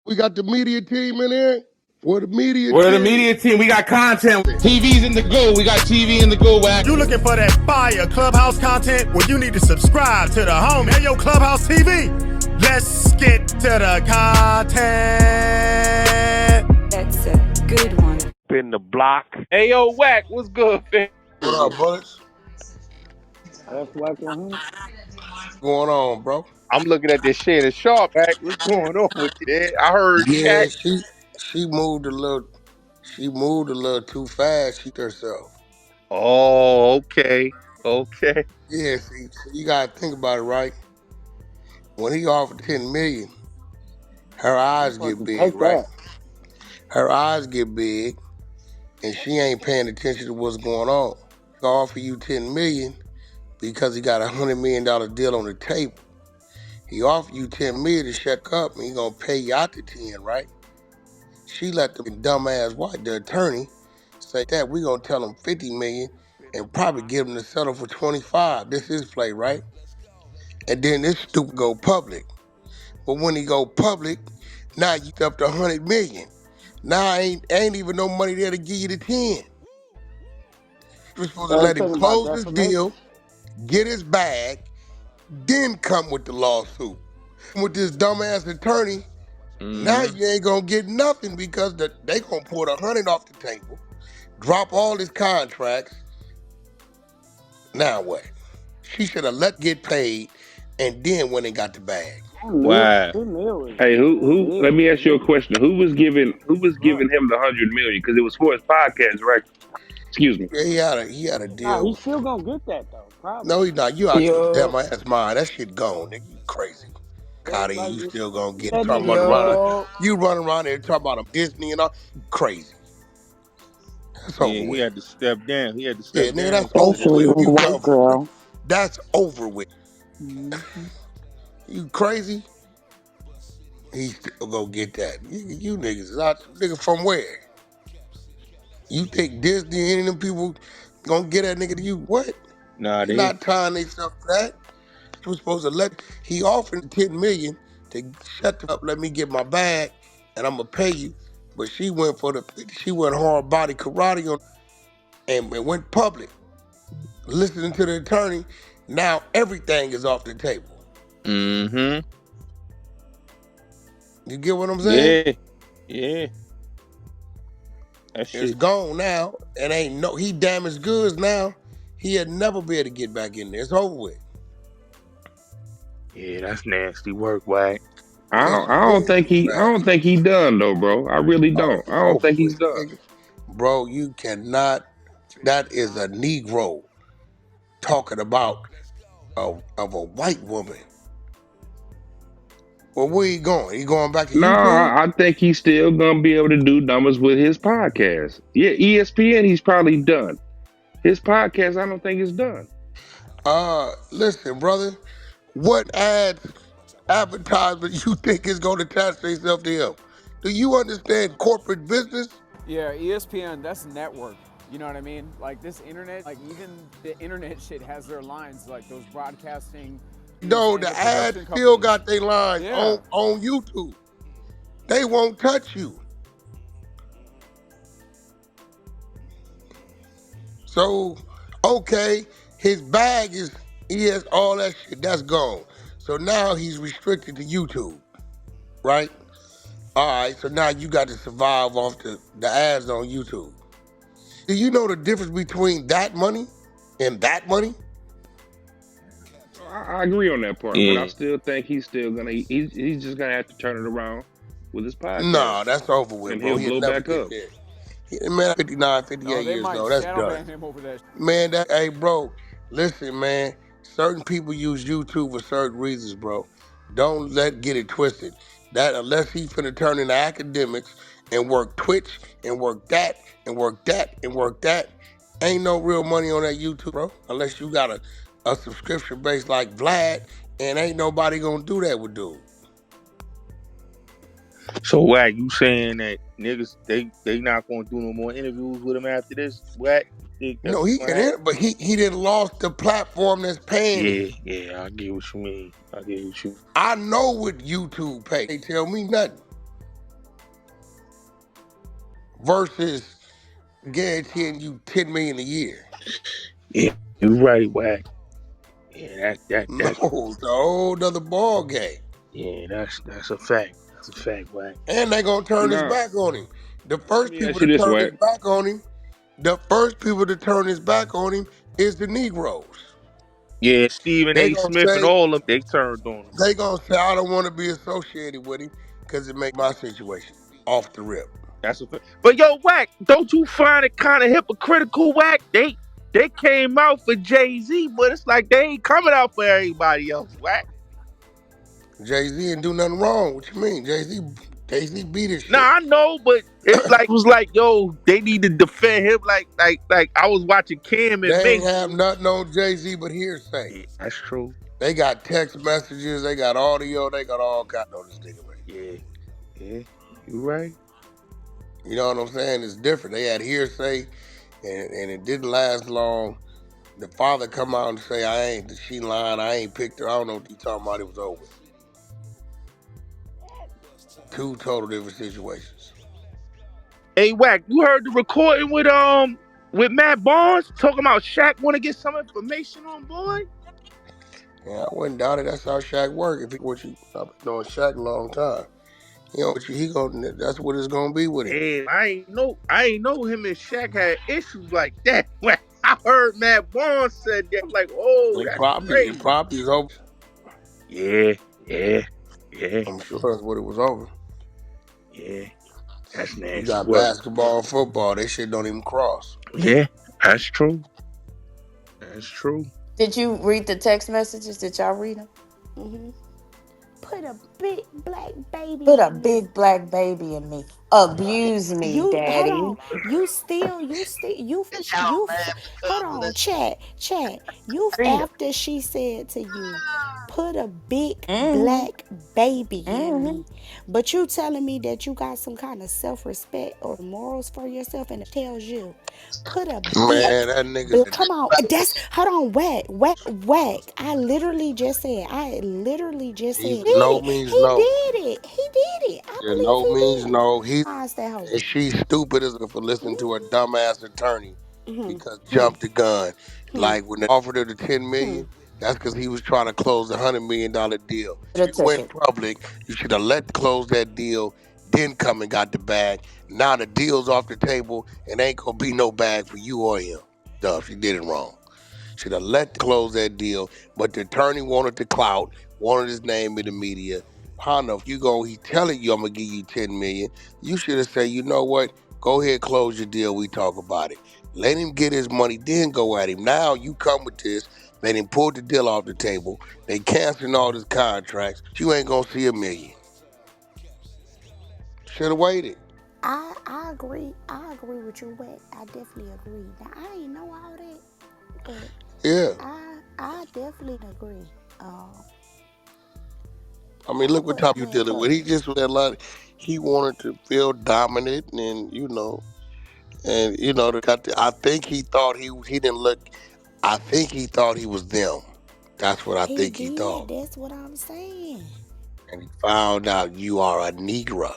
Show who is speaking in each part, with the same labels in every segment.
Speaker 1: We got the media team in here. We're the media
Speaker 2: We're the
Speaker 1: team.
Speaker 2: media team. We got content. TV's in the go. We got TV in the go, Wack.
Speaker 3: You looking for that fire Clubhouse content? Well, you need to subscribe to the home. Hey, yo, Clubhouse TV. Let's get to the content.
Speaker 4: That's a good one.
Speaker 5: In the block.
Speaker 2: Hey, yo, Wack, what's good, man?
Speaker 1: What up, bullets?
Speaker 5: That's Wack ENT.
Speaker 1: What's going on, bro?
Speaker 2: I'm looking at this Shannon Sharpe, Wack. What's going on with you, man? I heard
Speaker 1: Yeah,
Speaker 2: Shaq.
Speaker 1: she moved a little too fast. She herself.
Speaker 2: Oh, okay. Okay.
Speaker 1: Yeah, see, you gotta think about it, right? When he offered 10 million, her eyes get big, right? Her eyes get big, and she ain't paying attention to what's going on. He offer you 10 million because he got $100 million deal on the table. He offered you 10 million to shut up, and he gonna pay you out the 10, right? She let the dumbass white, the attorney, say that we gonna tell him 50 million and probably give him to settle for 25. This is play, right? And then this stupid go public. But when he go public, now you up to 100 million. Now ain't even no money there to give you the 10. You're supposed to let him close this deal, get his bag, then come with the lawsuit. With this dumbass attorney, now you ain't gonna get nothing because they gonna pull 100 off the table, drop all his contracts. Now what? She should have let get paid and then when they got the bag.
Speaker 2: Wow.
Speaker 5: Hey, who? Let me ask you a question. Who was giving him the 100 million? Because it was for his podcast, right? Excuse me.
Speaker 1: Yeah, he had a deal.
Speaker 6: He's still gonna get that though, probably.
Speaker 1: No, he's not. You out your damn ass mind. That shit gone, nigga. You crazy. Out of here, you still gonna get it. Talking about around. You running around there talking about Disney and all. Crazy. That's over with.
Speaker 2: He had to step down.
Speaker 1: Yeah, nigga, that's over with. You white girl. That's over with. You crazy? He still gonna get that. You niggas is out. Nigga from where? You think Disney and any of them people gonna get that nigga to you? What?
Speaker 2: Nah,
Speaker 1: They not tying themselves for that. He was supposed to he offered 10 million to shut up, let me get my bag, and I'm gonna pay you. But she went hard body karate on and went public. Listening to the attorney, now everything is off the table.
Speaker 2: Mm-hmm.
Speaker 1: You get what I'm saying?
Speaker 2: Yeah.
Speaker 1: It's gone now, and he damaged goods now. He'll never be able to get back in there. It's over with.
Speaker 2: Yeah, that's nasty work, Wack.
Speaker 5: I don't think he done though, bro. I really don't. I don't think he's done.
Speaker 1: Nigga. Bro, you cannot. That is a Negro talking about of a white woman. Well, where he going? He going back to YouTube?
Speaker 5: I think he's still gonna be able to do numbers with his podcast. Yeah, ESPN, he's probably done. His podcast, I don't think it's done.
Speaker 1: Listen, brother, what advertisement you think is gonna attach itself to him? Do you understand corporate business?
Speaker 6: Yeah, ESPN, that's network. You know what I mean? Like this internet, like even the internet shit has their lines, like those broadcasting.
Speaker 1: No, the ads still got their lines on YouTube. They won't touch you. So, okay, his bag he has all that shit, that's gone. So now he's restricted to YouTube, right? All right, so now you got to survive off the ads on YouTube. Do you know the difference between that money and that money?
Speaker 5: I agree on that part, but I still think he's still gonna. He's just gonna have to turn it around with his podcast.
Speaker 1: No, that's over with,
Speaker 5: and
Speaker 1: bro.
Speaker 5: He'll blow back up.
Speaker 1: Man, 59, 58 years old. That's done.
Speaker 6: Him over that.
Speaker 1: Man, hey, bro, listen, man. Certain people use YouTube for certain reasons, bro. Don't get it twisted. That unless he finna turn into Akademiks and work Twitch and work that and work that and work that, ain't no real money on that YouTube, bro. Unless you got a subscription base like Vlad, and ain't nobody gonna do that with dude.
Speaker 2: So Wack, you saying that niggas they not gonna do no more interviews with him after this, Wack?
Speaker 1: No, he can, but he didn't lost the platform that's paying.
Speaker 2: Yeah, I get what you mean.
Speaker 1: I know what YouTube pay. They tell me nothing. versus guaranteeing you 10 million a year.
Speaker 2: Yeah, you right, Wack. Yeah, that's
Speaker 1: No, it's a whole nother ball game.
Speaker 2: yeah, that's a fact. That's a fact, Wack.
Speaker 1: And they gonna turn his
Speaker 5: Nah,
Speaker 1: back on him. The
Speaker 5: let
Speaker 1: first
Speaker 5: me
Speaker 1: people
Speaker 5: ask you
Speaker 1: to
Speaker 5: this,
Speaker 1: turn his
Speaker 5: Wack.
Speaker 1: back on him, the first people to turn his back on him is the Negroes.
Speaker 2: Yeah, Stephen
Speaker 1: They
Speaker 2: A.
Speaker 1: gonna
Speaker 2: Smith and
Speaker 1: say,
Speaker 2: all them, they turned on him.
Speaker 1: I don't want to be associated with him because it makes my situation off the rip.
Speaker 2: That's a fact. But yo, Wack, don't you find it kind of hypocritical, Wack? They came out for Jay-Z, but it's like they ain't coming out for everybody else, Wack.
Speaker 1: Jay-Z didn't do nothing wrong. What you mean? Jay-Z beat his
Speaker 2: Nah,
Speaker 1: shit.
Speaker 2: I know, but it's like it was like, yo, they need to defend him like I was watching Cam and
Speaker 1: They ain't have
Speaker 2: Mason.
Speaker 1: nothing on Jay-Z but hearsay.
Speaker 2: Yeah, that's true.
Speaker 1: They got text messages, they got audio, they got all kinds of this nigga, man.
Speaker 2: Yeah, yeah, you right.
Speaker 1: You know what I'm saying? It's different. They had hearsay and it didn't last long. The father come out and say, she lying, I ain't picked her. I don't know what he talking about, it was over. Two total different situations.
Speaker 2: Hey, Wack, you heard the recording with Matt Barnes talking about Shaq want to get some information on boy?
Speaker 1: Yeah, I wouldn't doubt it. That's how Shaq work. If he what you I've been knowing Shaq a long time. You know what he gonna that's what it's gonna be with him.
Speaker 2: Damn, I ain't know him and Shaq had issues like that. When I heard Matt Barnes said that, I'm like, oh,
Speaker 1: It
Speaker 2: that's
Speaker 1: probably
Speaker 2: crazy.
Speaker 1: is over.
Speaker 2: Yeah, yeah, yeah,
Speaker 1: I'm sure that's what it was over.
Speaker 2: yeah. That's
Speaker 1: You
Speaker 2: nasty
Speaker 1: got
Speaker 2: work.
Speaker 1: basketball and football, they shit don't even cross.
Speaker 2: Yeah, that's true. That's true.
Speaker 7: Did you read the text messages? Did y'all read them?
Speaker 8: Put a big black
Speaker 7: Put
Speaker 8: baby
Speaker 7: a
Speaker 8: in me.
Speaker 7: big black baby in me. Abuse me,
Speaker 8: You hold on.
Speaker 7: daddy.
Speaker 8: Hold on. Chat. You
Speaker 7: Read them.
Speaker 8: after she said to you, put a big
Speaker 7: Mm-hmm.
Speaker 8: black baby in
Speaker 7: Mm-hmm.
Speaker 8: me, but you telling me that you got some kind of self-respect or morals for yourself, and tells you, put a big.
Speaker 1: Man, that nigga said
Speaker 8: Come on, that's hold on, whack. I literally just said,
Speaker 1: no means no.
Speaker 8: He did it. I
Speaker 1: Yeah,
Speaker 8: believe
Speaker 1: no
Speaker 8: he
Speaker 1: means
Speaker 8: did it.
Speaker 1: no.
Speaker 8: Eyes that hoe.
Speaker 1: And she's stupid as for listening to a dumbass attorney because jumped the gun. Like when they offered her the 10 million, that's because he was trying to close a $100 million deal.
Speaker 7: Should have
Speaker 1: She
Speaker 7: took
Speaker 1: went
Speaker 7: it.
Speaker 1: public. You should have let close that deal, then come and got the bag. Now the deal's off the table and ain't gonna be no bag for you or him. Duh, she did it wrong. Should have let close that deal, but the attorney wanted the clout, wanted his name in the media. Partner, if he telling you I'm gonna give you 10 million, you should have said, you know what? Go ahead, close your deal. We talk about it. Let him get his money, then go at him. Now you come with this. Let him pull the deal off the table. They canceling all his contracts. You ain't gonna see a million. Should have waited.
Speaker 8: I agree with you, but I definitely agree. Now I ain't know all that, but
Speaker 1: Yeah.
Speaker 8: I definitely agree. Um,
Speaker 1: I mean,
Speaker 8: I
Speaker 1: look what
Speaker 8: would
Speaker 1: top you
Speaker 8: let
Speaker 1: dealing
Speaker 8: her.
Speaker 1: with. He just was that lot. He wanted to feel dominant, and I think he thought he didn't look. I think he thought he was them. That's what I
Speaker 8: He
Speaker 1: think he
Speaker 8: did.
Speaker 1: thought.
Speaker 8: That's what I'm saying.
Speaker 1: And he found out you are a Negro,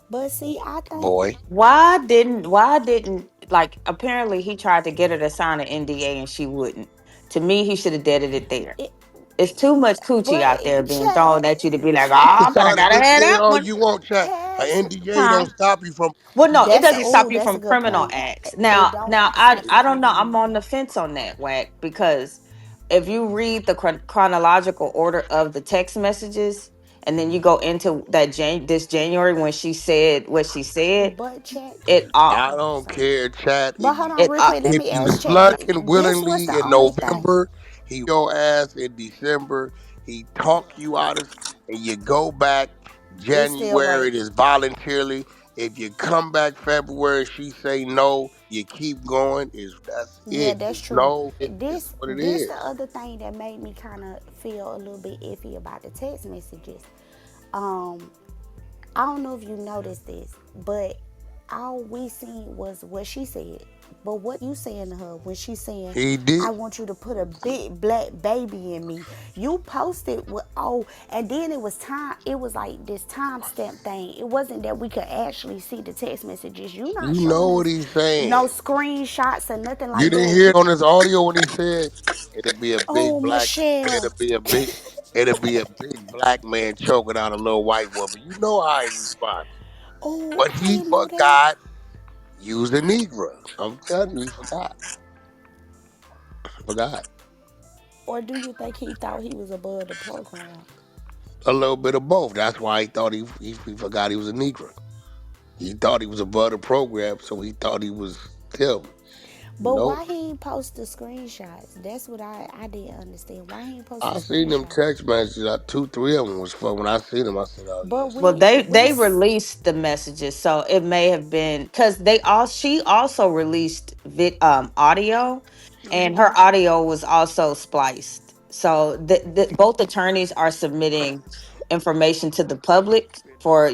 Speaker 8: But see, I think
Speaker 1: boy.
Speaker 7: Why didn't like apparently he tried to get her to sign an NDA and she wouldn't. To me, he should have deaded it there.
Speaker 8: it.
Speaker 7: It's too much coochie out there
Speaker 8: But
Speaker 7: being thrown
Speaker 8: chat,
Speaker 7: at you to be like,
Speaker 1: You can
Speaker 7: oh, but I
Speaker 1: sign an
Speaker 7: gotta have
Speaker 1: NDA
Speaker 7: that
Speaker 1: all
Speaker 7: one.
Speaker 1: you want, chat.
Speaker 8: has
Speaker 1: An NDA
Speaker 7: Huh?
Speaker 1: don't stop you from.
Speaker 7: Well, no, it doesn't stop you
Speaker 8: that's a
Speaker 7: from
Speaker 8: good
Speaker 7: criminal
Speaker 8: point.
Speaker 7: acts.
Speaker 8: It
Speaker 7: Now,
Speaker 8: don't
Speaker 7: now I
Speaker 8: stop you
Speaker 7: I
Speaker 8: from
Speaker 7: don't know.
Speaker 8: doing
Speaker 7: I'm on
Speaker 8: that.
Speaker 7: the fence on that, Wack, because if you read the chronological order of the text messages, and then you go into this January when she said what she said,
Speaker 8: But chat,
Speaker 7: it all
Speaker 1: I
Speaker 8: oh,
Speaker 1: don't
Speaker 8: sorry.
Speaker 1: care, chat.
Speaker 8: But hold on, real quick. Let
Speaker 1: If
Speaker 8: me
Speaker 1: you
Speaker 8: ask chat.
Speaker 1: slugging
Speaker 8: This was
Speaker 1: willingly
Speaker 8: the
Speaker 1: in
Speaker 8: only thing.
Speaker 1: November, he your ass in December. He talk you out of, and you go back
Speaker 8: It's still
Speaker 1: January.
Speaker 8: rape.
Speaker 1: It is voluntarily. If you come back February, she say no. You keep going. Is that's
Speaker 8: Yeah,
Speaker 1: it?
Speaker 8: that's
Speaker 1: It's
Speaker 8: true.
Speaker 1: no. It's
Speaker 8: This
Speaker 1: what it
Speaker 8: this the
Speaker 1: is.
Speaker 8: other thing that made me kind of feel a little bit iffy about the text messages. Um, I don't know if you noticed this, but all we seen was what she said. But what you saying to her when she's saying,
Speaker 1: He did.
Speaker 8: I want you to put a big black baby in me? You posted with, and then it was time, it was like this timestamp thing. It wasn't that we could actually see the text messages. You not
Speaker 1: You know
Speaker 8: showing
Speaker 1: what
Speaker 8: us
Speaker 1: he's saying.
Speaker 8: no screenshots or nothing
Speaker 1: You
Speaker 8: like
Speaker 1: didn't
Speaker 8: that.
Speaker 1: hear it on his audio when he said it'll be a
Speaker 8: Oh,
Speaker 1: big black, it'll
Speaker 8: Michelle.
Speaker 1: be a big, it'll be a big black man choking out a little white woman. You know how he responds.
Speaker 8: Oh,
Speaker 1: But
Speaker 8: I
Speaker 1: he
Speaker 8: ain't know that.
Speaker 1: forgot use a Negro. I'm telling you, he forgot. Forgot.
Speaker 8: Or do you think he thought he was above the program?
Speaker 1: A little bit of both. That's why he thought he forgot he was a Negro. He thought he was above the program, so he thought he was him. You
Speaker 8: But
Speaker 1: know?
Speaker 8: why he ain't post the screenshots? That's what I didn't understand. Why he ain't post the
Speaker 1: I seen them
Speaker 8: screenshots?
Speaker 1: text messages. Two, three of them was fun. When I seen them, I said, "Oh
Speaker 8: But
Speaker 1: yes,
Speaker 7: Well,
Speaker 8: when
Speaker 7: they released the messages, so it may have been because she also released audio, and her audio was also spliced. So both attorneys are submitting information to the public for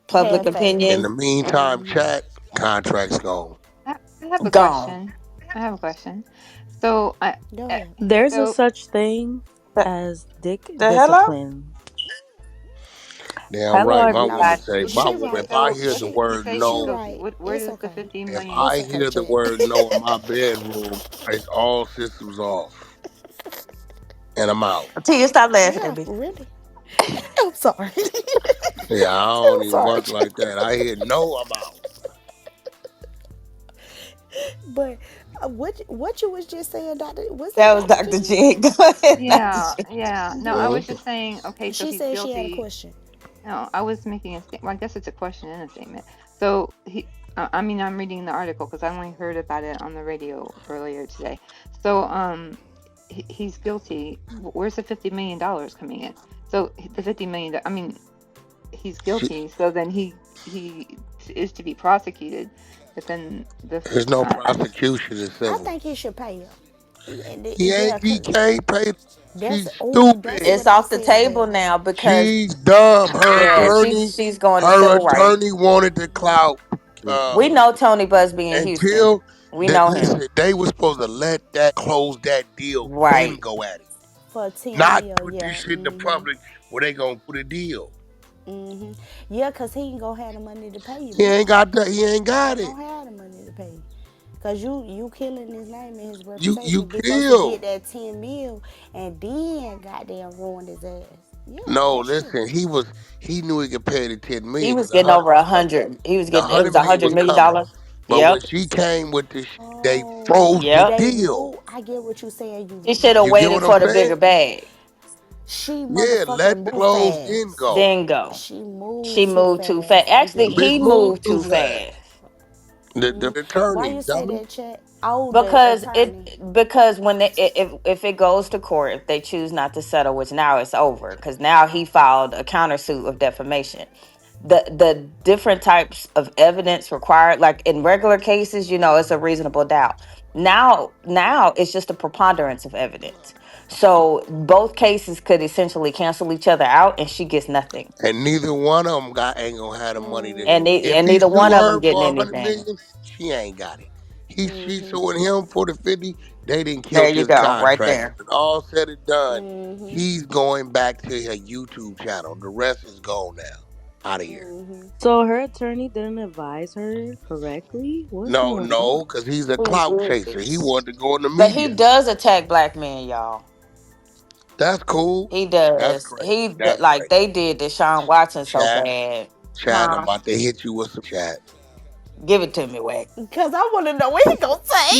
Speaker 7: public
Speaker 8: half-ass.
Speaker 1: In the
Speaker 7: opinion.
Speaker 1: meantime, chat contracts gone.
Speaker 9: I have a
Speaker 7: Gone.
Speaker 9: question. I have a question. So I
Speaker 8: Go
Speaker 9: uh,
Speaker 8: ahead.
Speaker 10: There's a
Speaker 9: so
Speaker 10: such thing
Speaker 7: The,
Speaker 10: as dick
Speaker 7: the hello?
Speaker 10: discipline.
Speaker 1: Damn
Speaker 10: Hello,
Speaker 1: right. My
Speaker 8: No,
Speaker 1: woman
Speaker 10: everybody.
Speaker 1: say,
Speaker 8: she right.
Speaker 1: if I
Speaker 9: so
Speaker 1: hear
Speaker 9: what
Speaker 1: the
Speaker 9: did
Speaker 8: She
Speaker 9: he
Speaker 1: word
Speaker 9: say?
Speaker 8: she
Speaker 1: no,
Speaker 9: So
Speaker 8: right.
Speaker 9: where
Speaker 8: It's
Speaker 9: does the
Speaker 8: okay.
Speaker 9: 15
Speaker 1: if
Speaker 9: million?
Speaker 8: It's
Speaker 1: I
Speaker 8: okay,
Speaker 1: hear the
Speaker 8: Chet.
Speaker 1: word no in my bedroom, it's all systems off, and I'm out.
Speaker 7: Tia, stop laughing at
Speaker 8: Yeah,
Speaker 7: me.
Speaker 8: really. I'm sorry.
Speaker 1: Yeah, I don't
Speaker 8: I'm
Speaker 1: even
Speaker 8: sorry.
Speaker 1: work like that. I hear no, I'm out.
Speaker 8: But what you was just saying, Doctor? Was that
Speaker 7: That was
Speaker 8: Doctor
Speaker 7: Dr.
Speaker 8: Jen?
Speaker 7: Jen. Go ahead, Dr.
Speaker 9: Yeah,
Speaker 7: Jen.
Speaker 9: yeah. No, I was
Speaker 1: Mhm.
Speaker 9: just saying. Okay, so
Speaker 8: She
Speaker 9: he's
Speaker 8: said she had a
Speaker 9: guilty.
Speaker 8: question.
Speaker 9: No, I was making a statement. Well, I guess it's a question and a statement. So I mean, I'm reading the article because I only heard about it on the radio earlier today. So he's guilty. Where's the $50 million coming in? So the 50 million. I mean, he's
Speaker 1: She,
Speaker 9: guilty. So then he is to be prosecuted. But then
Speaker 1: there's no prosecution in
Speaker 8: I
Speaker 1: civil.
Speaker 8: think he should pay her.
Speaker 1: He ain't.
Speaker 8: Yeah,
Speaker 1: He
Speaker 8: cause
Speaker 1: can't pay.
Speaker 8: that's
Speaker 1: She's
Speaker 8: that's
Speaker 1: stupid.
Speaker 8: what
Speaker 7: It's
Speaker 8: I
Speaker 7: off the
Speaker 8: said.
Speaker 7: table
Speaker 8: That
Speaker 7: now because
Speaker 1: She's dumb.
Speaker 7: yeah, she's going to
Speaker 1: Her
Speaker 7: civil rights.
Speaker 1: attorney wanted to clout.
Speaker 7: We know Tony Busby in Houston.
Speaker 1: Until
Speaker 7: We
Speaker 1: that,
Speaker 7: know him.
Speaker 1: listen, they were supposed to let that close that deal, then
Speaker 7: Right.
Speaker 1: go at it.
Speaker 8: for 10
Speaker 1: Not
Speaker 8: mil,
Speaker 1: put this
Speaker 8: yeah.
Speaker 1: shit in the public where they gonna put a deal.
Speaker 8: Yeah, cause he ain't gonna have the money to pay you,
Speaker 1: He
Speaker 8: man.
Speaker 1: ain't got that. He ain't
Speaker 8: He
Speaker 1: got
Speaker 8: ain't
Speaker 1: it.
Speaker 8: gonna have the money to pay you. Cause you killing his name and his reputation.
Speaker 1: You
Speaker 8: If you're supposed to
Speaker 1: kill.
Speaker 8: get that 10 mil and then goddamn ruin his ass. Yeah,
Speaker 1: No,
Speaker 8: that's true.
Speaker 1: listen. He knew he could pay the 10 million
Speaker 7: He
Speaker 1: because
Speaker 7: was
Speaker 1: a
Speaker 7: getting
Speaker 1: hundred
Speaker 7: over
Speaker 1: was
Speaker 7: a
Speaker 1: coming.
Speaker 7: hundred. He was
Speaker 1: The
Speaker 7: getting, it was
Speaker 1: hundred
Speaker 7: a
Speaker 1: million
Speaker 7: $100
Speaker 1: was
Speaker 7: million.
Speaker 1: coming. But when
Speaker 7: Yep.
Speaker 1: she came with this, they
Speaker 8: Oh,
Speaker 1: froze the
Speaker 7: Yep.
Speaker 8: they
Speaker 1: deal.
Speaker 8: move. I get what you saying.
Speaker 7: She should have
Speaker 1: You get
Speaker 7: waited
Speaker 1: what I'm
Speaker 7: for the
Speaker 1: saying?
Speaker 7: bigger bag.
Speaker 8: She
Speaker 1: Yeah, let
Speaker 8: motherfucking
Speaker 1: the
Speaker 8: move
Speaker 1: closed end
Speaker 8: fast.
Speaker 1: go.
Speaker 7: Then go.
Speaker 8: She
Speaker 7: She
Speaker 8: moved too
Speaker 7: moved too fast.
Speaker 8: fast. I
Speaker 7: Actually,
Speaker 1: The
Speaker 8: get what
Speaker 1: bitch
Speaker 7: he
Speaker 8: you saying.
Speaker 1: moved
Speaker 7: moved
Speaker 1: too
Speaker 7: too
Speaker 1: fast.
Speaker 7: fast.
Speaker 1: The
Speaker 8: Why
Speaker 1: attorney,
Speaker 8: you say
Speaker 1: dummy.
Speaker 8: that, Chet? Oh, the
Speaker 7: Because
Speaker 8: attorney.
Speaker 7: when if it goes to court, if they choose not to settle, which now it's over, because now he filed a countersuit of defamation. The different types of evidence required, like in regular cases, it's a reasonable doubt. Now it's just a preponderance of evidence. So both cases could essentially cancel each other out, and she gets nothing,
Speaker 1: And neither one of them ain't gonna have the money to.
Speaker 7: and
Speaker 1: If he
Speaker 7: neither
Speaker 1: sue
Speaker 7: one of them
Speaker 1: her
Speaker 7: getting
Speaker 1: for 100
Speaker 7: anything.
Speaker 1: million, she ain't got it. She suing him for the 50. They didn't
Speaker 7: There
Speaker 1: kill
Speaker 7: you
Speaker 1: his
Speaker 7: go, right
Speaker 1: contract.
Speaker 7: there.
Speaker 1: When all said and done, he's going back to her YouTube channel. The rest is gone now. Out of here.
Speaker 10: So her attorney didn't advise her correctly? What's
Speaker 1: No,
Speaker 10: going
Speaker 1: no,
Speaker 10: on?
Speaker 1: because he's a clout chaser. He wanted to go in the
Speaker 7: But he
Speaker 1: media.
Speaker 7: does attack black men, y'all.
Speaker 1: That's cool.
Speaker 7: He
Speaker 1: That's
Speaker 7: does.
Speaker 1: great. That's
Speaker 7: Like
Speaker 1: great.
Speaker 7: they did Deshaun Watson so
Speaker 1: Chat,
Speaker 7: bad.
Speaker 1: chat. I'm
Speaker 7: Huh?
Speaker 1: about to hit you with some chat.
Speaker 7: Give it to me, Wack.
Speaker 8: Cause I want to know what he gonna say.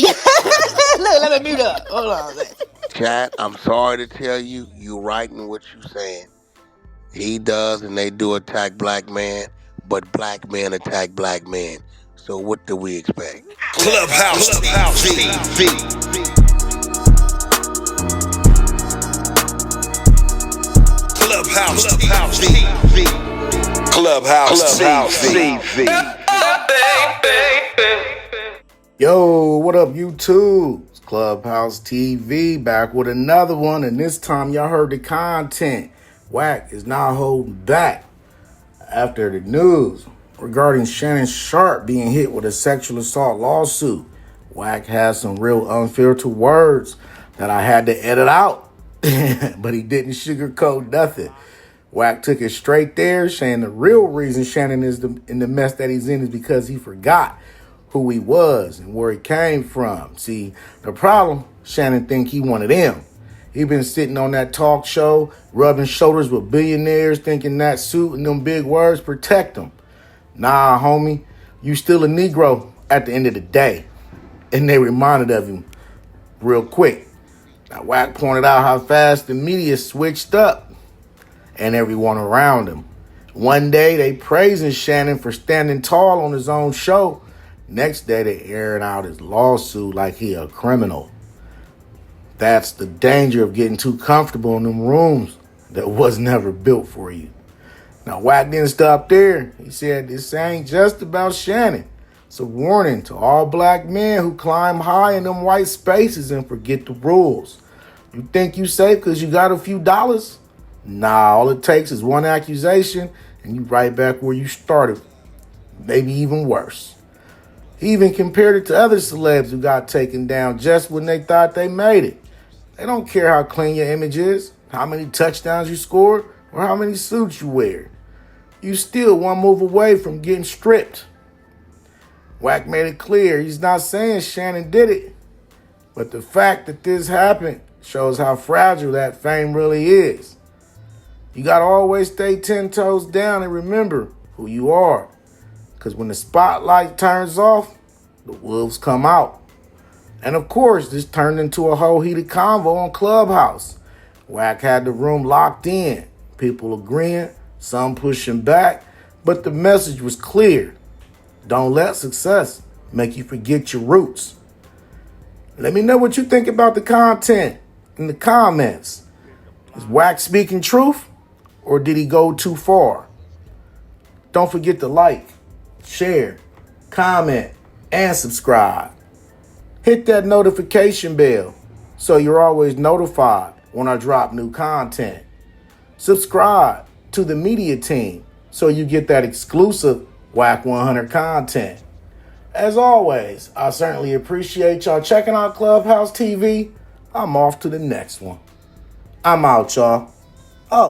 Speaker 7: Look, let me mute up. Hold on.
Speaker 1: Chat, I'm sorry to tell you, you right in what you saying. He does, and they do attack black men, but black men attack black men. So what do we expect?
Speaker 3: Clubhouse TV. Clubhouse TV. Clubhouse TV.
Speaker 11: Yo, what up, YouTube? It's Clubhouse TV back with another one, and this time y'all heard the content. Wack is not holding back after the news regarding Shannon Sharpe being hit with a sexual assault lawsuit. Wack has some real unfiltered words that I had to edit out, but he didn't sugarcoat nothing. Wack took it straight there, saying the real reason Shannon is in the mess that he's in is because he forgot who he was and where he came from. See, the problem, Shannon think he one of them. He been sitting on that talk show, rubbing shoulders with billionaires, thinking that suit and them big words protect him. Nah, homie, you still a Negro at the end of the day. And they reminded of him real quick. Now, Wack pointed out how fast the media switched up and everyone around him. One day, they praising Shannon for standing tall on his own show. Next day, they airing out his lawsuit like he a criminal. That's the danger of getting too comfortable in them rooms that was never built for you. Now, Wack didn't stop there. He said, this ain't just about Shannon. It's a warning to all black men who climb high in them white spaces and forget the rules. You think you safe because you got a few dollars? Nah, all it takes is one accusation and you right back where you started. Maybe even worse. He even compared it to other celebs who got taken down just when they thought they made it. They don't care how clean your image is, how many touchdowns you scored, or how many suits you wear. You still one move away from getting stripped. Wack made it clear he's not saying Shannon did it, but the fact that this happened shows how fragile that fame really is. You gotta always stay 10 toes down and remember who you are, because when the spotlight turns off, the wolves come out. And of course, this turned into a whole heated convo on Clubhouse. Wack had the room locked in, people agreeing, some pushing back, but the message was clear. Don't let success make you forget your roots. Let me know what you think about the content in the comments. Is Wack speaking truth or did he go too far? Don't forget to like, share, comment, and subscribe. Hit that notification bell so you're always notified when I drop new content. Subscribe to the media team so you get that exclusive Wack 100 content. As always, I certainly appreciate y'all checking out Clubhouse TV. I'm off to the next one. I'm out, y'all.